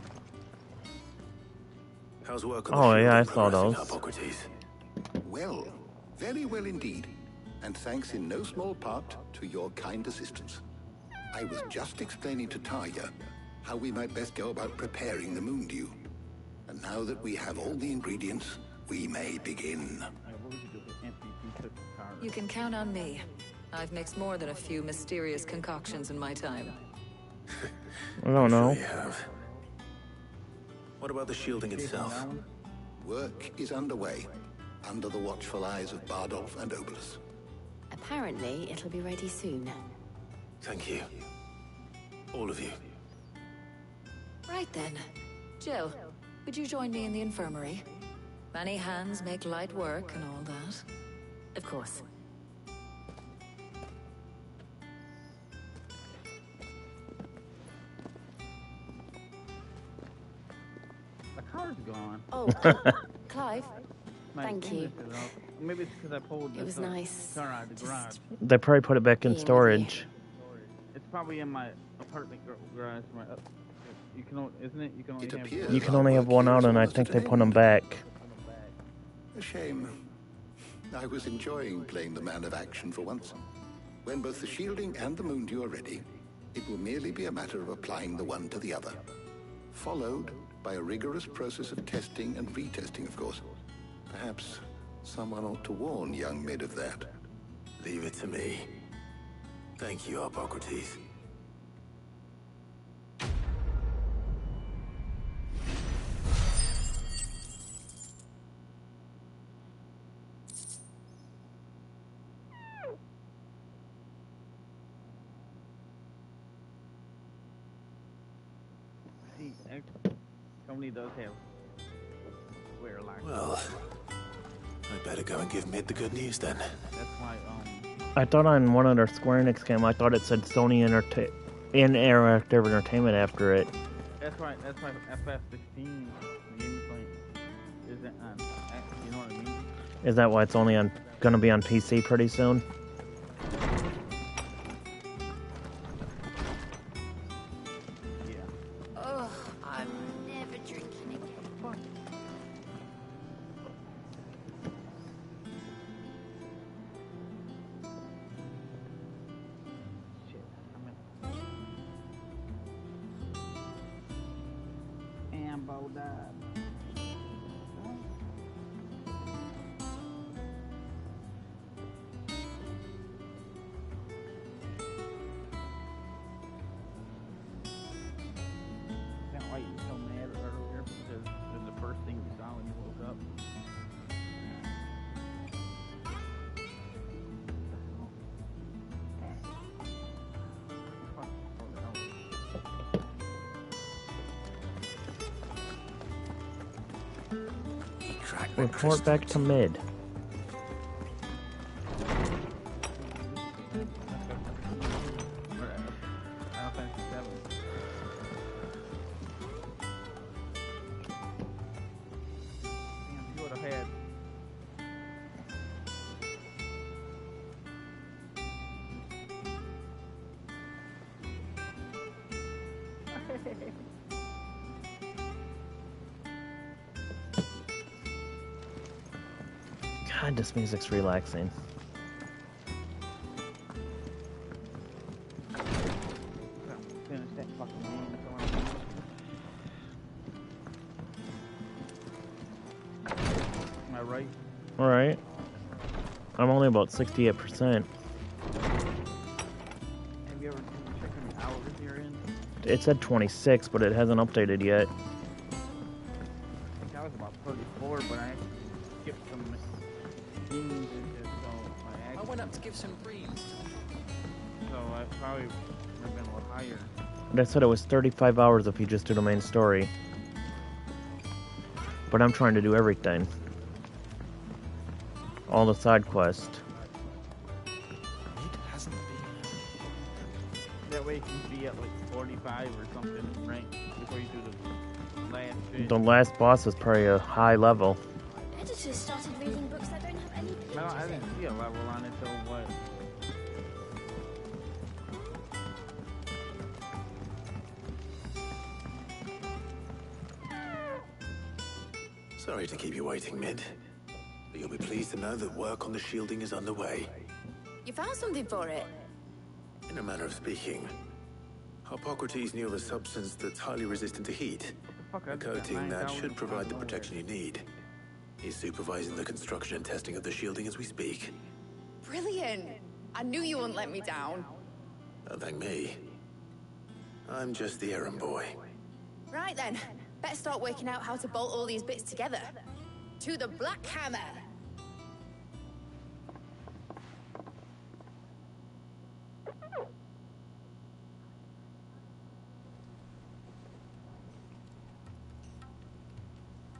How's work on Oh, yeah, I saw those. Hippocrates? Well, very well indeed. And thanks in no small part to your kind assistance. I was just explaining to Tarja how we might best go about preparing the moon dew. And now that we have all the ingredients, we may begin. You can count on me. I've mixed more than a few mysterious concoctions in my time. I don't know. Sure you have. What about the shielding itself? Work is underway, under the watchful eyes of Bardolph and Obolus. Apparently, it'll be ready soon. Thank you. All of you. Right then. Jill, would you join me in the infirmary? Many hands make light work and all that. Of course. The car's gone. Oh, Clive, thank you. Maybe it's because I pulled It was nice. car out of the garage. They probably put it back in storage. It's probably in my apartment garage. You can, isn't it? You can only have. You can only have one out, and I think they put them back. A shame. I was enjoying playing the man of action for once. When both the shielding and the moon dew are ready, it will merely be a matter of applying the one to the other. Followed by a rigorous process of testing and retesting, of course. Perhaps someone ought to warn young Mid of that. Leave it to me. Thank you, Hippocrates. Company does have square line. Well, I better go and give Mid the good news then. That's why, I thought on one of their Square Enix game, I thought it said Sony Interactive Entertainment after it. That's why FF16 gameplay isn't on. You know what I mean? Is that why it's only gonna be on PC pretty soon? Ugh, I'm never drinking again. Ambo died. Can't wait, you're so mad earlier because it was the first thing you saw when you woke up. Report back to Mid. God, this music's relaxing. Finish that fucking game. That's all I Am I right? Alright. I'm only about 68%. Have you ever checked how many hours you're in? It said 26, but it hasn't updated yet. I think I was about 34, but I skipped some demons and shit, so I went up to give some greens. So I probably would have been a little higher. They said it was 35 hours if you just do the main story. But I'm trying to do everything. All the side quests. It hasn't been. That way you can be at like 45 or something rank before you do the last shit. The last boss is probably a high level. Editors started reading books that don't have any pages. No, I didn't see a level on it till what? Sorry to keep you waiting, Mid. But you'll be pleased to know that work on the shielding is underway. You found something for it? In a manner of speaking, Hippocrates knew of a substance that's highly resistant to heat. A coating that should provide the protection you need. He's supervising the construction and testing of the shielding as we speak. Brilliant! I knew you wouldn't let me down. Don't thank me. I'm just the errand boy. Right then, better start working out how to bolt all these bits together. To the Black Hammer!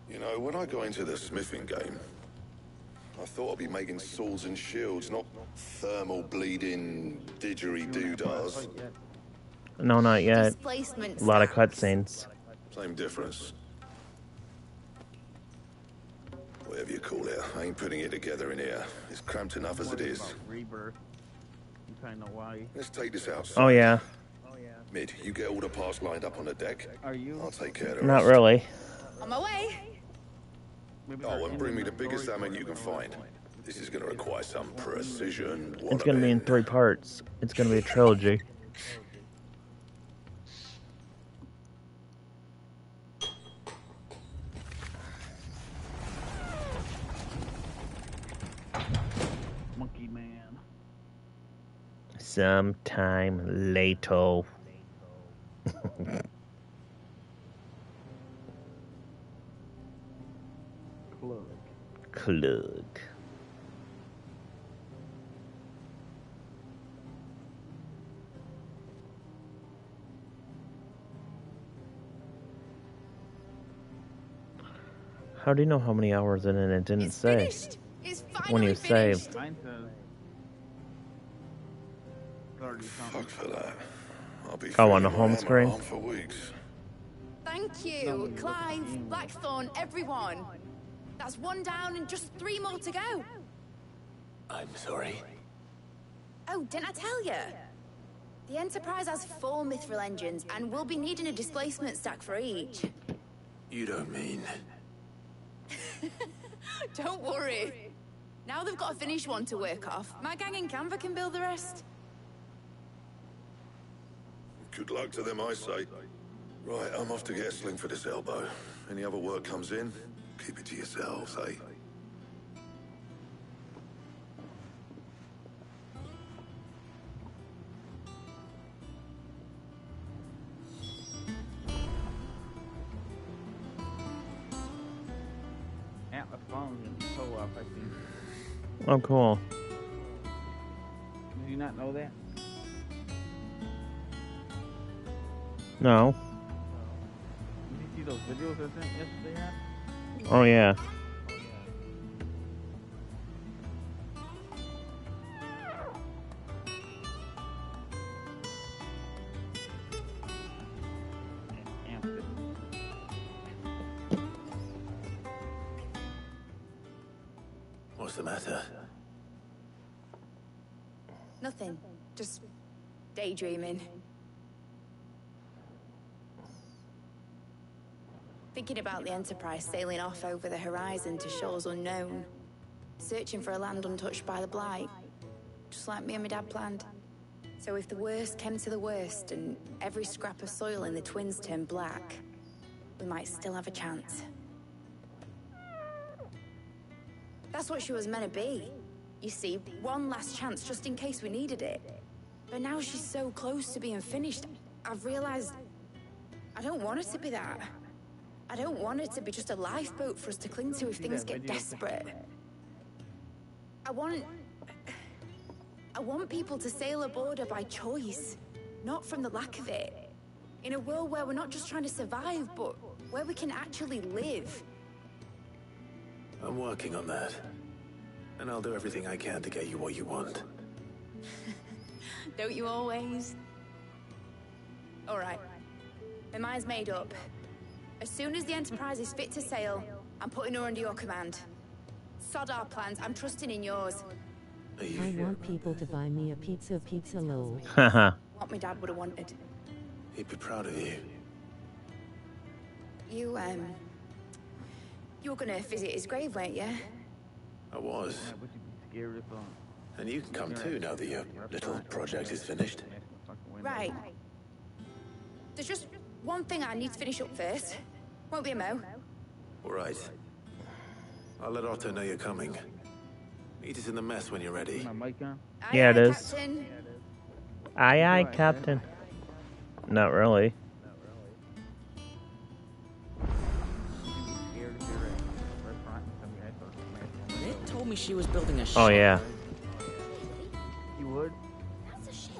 You know, when I got into the smithing game, I thought I'd be making swords and shields, not thermal bleeding didgeridoo-dahs. No, not yet. Displacement A lot of stacks. cutscenes. Same difference. Whatever you call it, I ain't putting it together in here. It's cramped enough as it is. Rebirth. You kind of know why. Let's take this outside. Oh, yeah. Mid, you get all the parts lined up on the deck. Are you? I'll take care of the Not rest. really. On my way! Oh, and bring me the biggest salmon you can find. This is going to require some precision. It's going to be in 3 parts. It's going to be a trilogy. Monkey man. Sometime later. Klug. How do you know how many hours in it didn't say? Finished! It's finally When you finished! saved. Mine says 30 something. Fuck for that. I'll be Oh, on the feeling home my screen? arm for weeks. Thank you, Clive, Blackthorn, everyone. That's 1 down and just 3 more to go. I'm sorry. Oh, didn't I tell you? The Enterprise has 4 mithril engines, and we'll be needing a displacement stack for each. You don't mean... Don't worry. Now they've got a finished one to work off. My gang in Canva can build the rest. Good luck to them, I say. Right, I'm off to get a sling for this elbow. Any other work comes in, keep it to yourselves, eh? Atlas phone's gonna be co-op, I think. Oh, cool. Did you not know that? No. Did you see those videos I sent yesterday? Oh, yeah. What's the matter? Nothing. Just daydreaming. Thinking about the Enterprise sailing off over the horizon to shores unknown. Searching for a land untouched by the Blight. Just like me and my dad planned. So if the worst came to the worst and every scrap of soil in the Twins turned black, we might still have a chance. That's what she was meant to be. You see, one last chance just in case we needed it. But now she's so close to being finished, I've realized I don't want it to be that. I don't want it to be just a lifeboat for us to cling to if things get desperate. I want people to sail a border by choice, not from the lack of it. In a world where we're not just trying to survive, but where we can actually live. I'm working on that. And I'll do everything I can to get you what you want. Don't you always? All right. My mind's made up. As soon as the Enterprise is fit to sail, I'm putting her under your command. Sod our plans, I'm trusting in yours. I want people to buy me a pizza loaf. What my dad would have wanted. He'd be proud of you. You were gonna visit his grave, weren't you? I was. And you can come too now that your little project is finished. Right. There's just one thing I need to finish up first. Won't be a mo. All right. I'll let Otto know you're coming. Meet us in the mess when you're ready. Yeah, it is. Captain. Aye, aye, Captain. Not really. It told me she was building a ship. Oh, yeah. You would? That's a ship.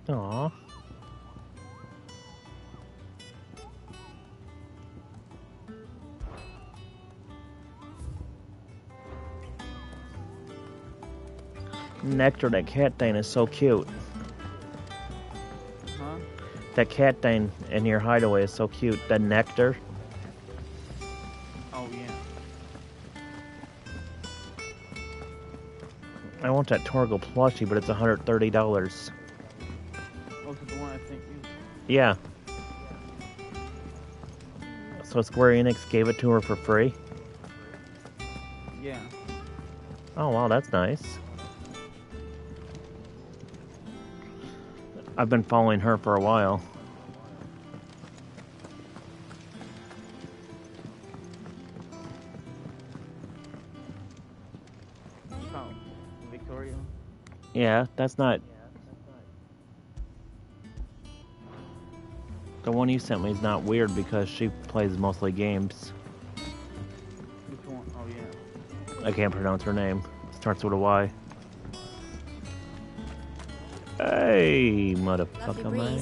Aww. Nectar, that cat thing is so cute. Huh? That cat thing in your hideaway is so cute. That Nectar. Oh, yeah. I want that Torgal plushie, but it's $130. Oh, so the one I think you... Yeah. So Square Enix gave it to her for free? Yeah. Oh, wow, that's nice. I've been following her for a while. Oh, Victoria? Yeah, that's not... The one you sent me is not weird because she plays mostly games. Which one? Oh, yeah. I can't pronounce her name. Starts with a Y. Hey, motherfucker, man.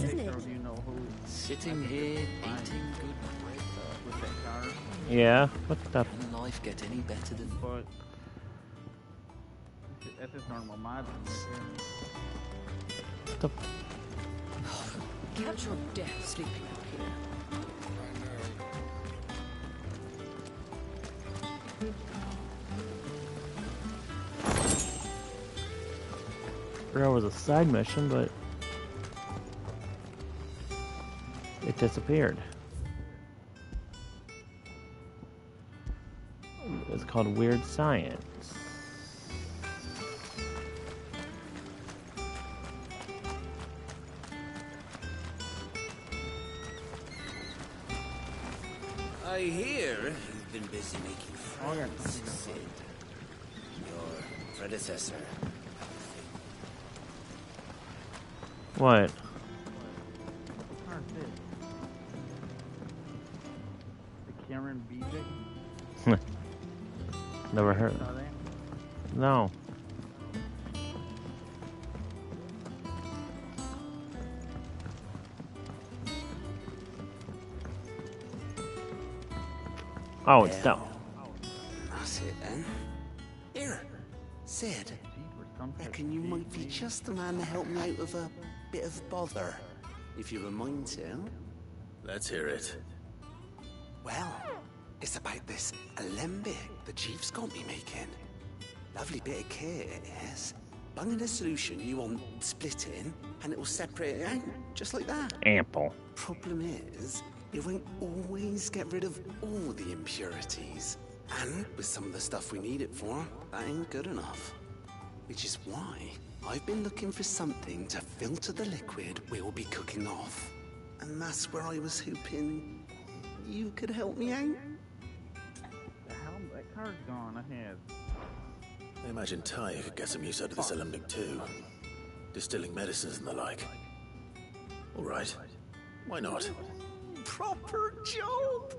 Sitting here, eating good bread. With that car. Yeah, what the... Can life get any better than... But... That's just normal mod. What the... Catch your death sleeping out here. There was a side mission, but... it disappeared. It's called Weird Science. I hear you've been busy making friends, Sid. Your predecessor. What? The Cameron BJ? Never heard. No. Oh, it's down. That's it then. Here, Sid. Reckon you might be just the man to help me out with a bit of bother, if you were mind to. Let's hear it. Well, it's about this alembic the chief's got me making. Lovely bit of kit it is. Bunging a solution you want splitting, and it will separate it out, just like that. Ample. Problem is, it won't always get rid of all the impurities. And with some of the stuff we need it for, that ain't good enough. Which is why I've been looking for something to filter the liquid we'll be cooking off. And that's where I was hoping you could help me out. The hell? That car's gone ahead. I imagine Tyre could get some use out of this alembic too. Distilling medicines and the like. All right. Why not? Proper job.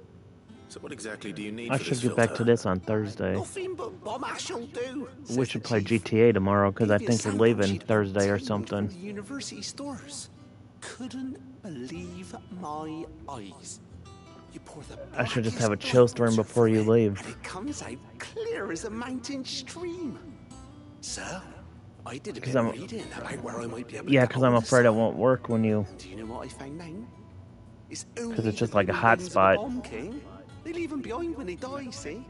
So what exactly do you need I for should this get back to filter? this on Thursday. Nothing but bomb ash'll do. We should play GTA tomorrow, because I Gave you a think you're sample leaving sheet Thursday or obtained from something. the university stores. Couldn't believe my eyes. You pour the I should just blackest have a chill black storm water before you through it, leave. and it comes out clear as a mountain stream. So, I did a 'Cause bit of I'm- reading about where I might be able to Yeah, get because I'm hold of afraid it some. won't work when you... Do you know what I found out? It's Because it's only just the like a blooming bones of the hotspot. bomb king. They leave them behind when they die, see?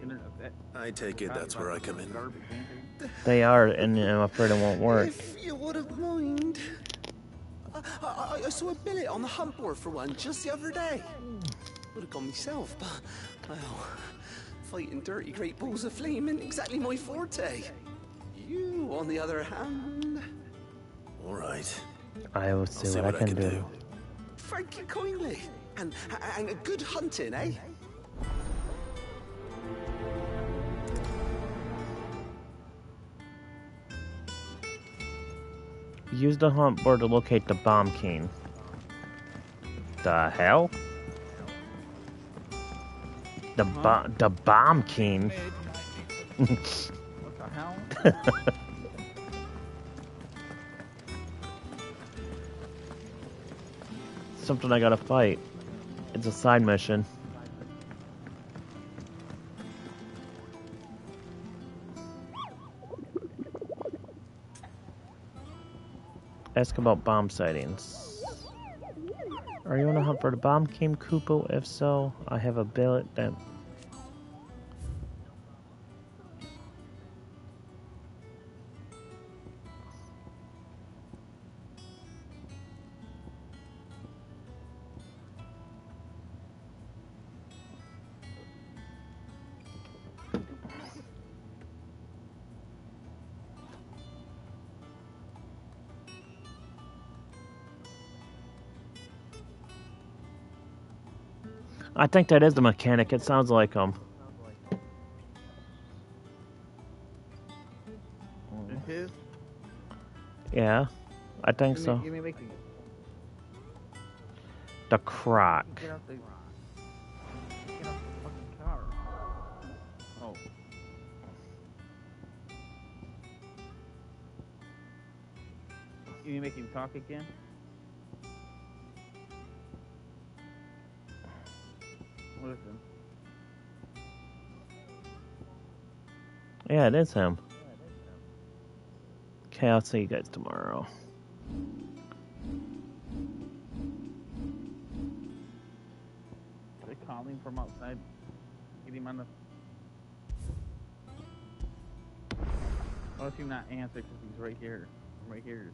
I take it that's where I come in. They are, and I'm afraid it won't work. If you wouldn't mind. I saw a billet on the hunt board for one just the other day. Would have gone myself, but, well, fighting dirty great balls of flame ain't exactly my forte. You, on the other hand... All right. I will see what I can do. Thank you kindly. And a good hunting, eh? Use the hunt board to locate the bomb king. The hell? The bomb king. What the hell? Something I gotta fight. It's a side mission. Ask about bomb sightings. Are you on a hunt for the bomb king, Kupo? If so, I have a billet that... I think that is the mechanic. It sounds like him. It is? Yeah, I think so. Give me making The croc. Get off the fucking car. Oh. You make him talk again? Listen. Yeah, it is him. Okay, I'll see you guys tomorrow. They call him from outside. Get him on the... Why does he not answer? Because he's right here. I'm right here.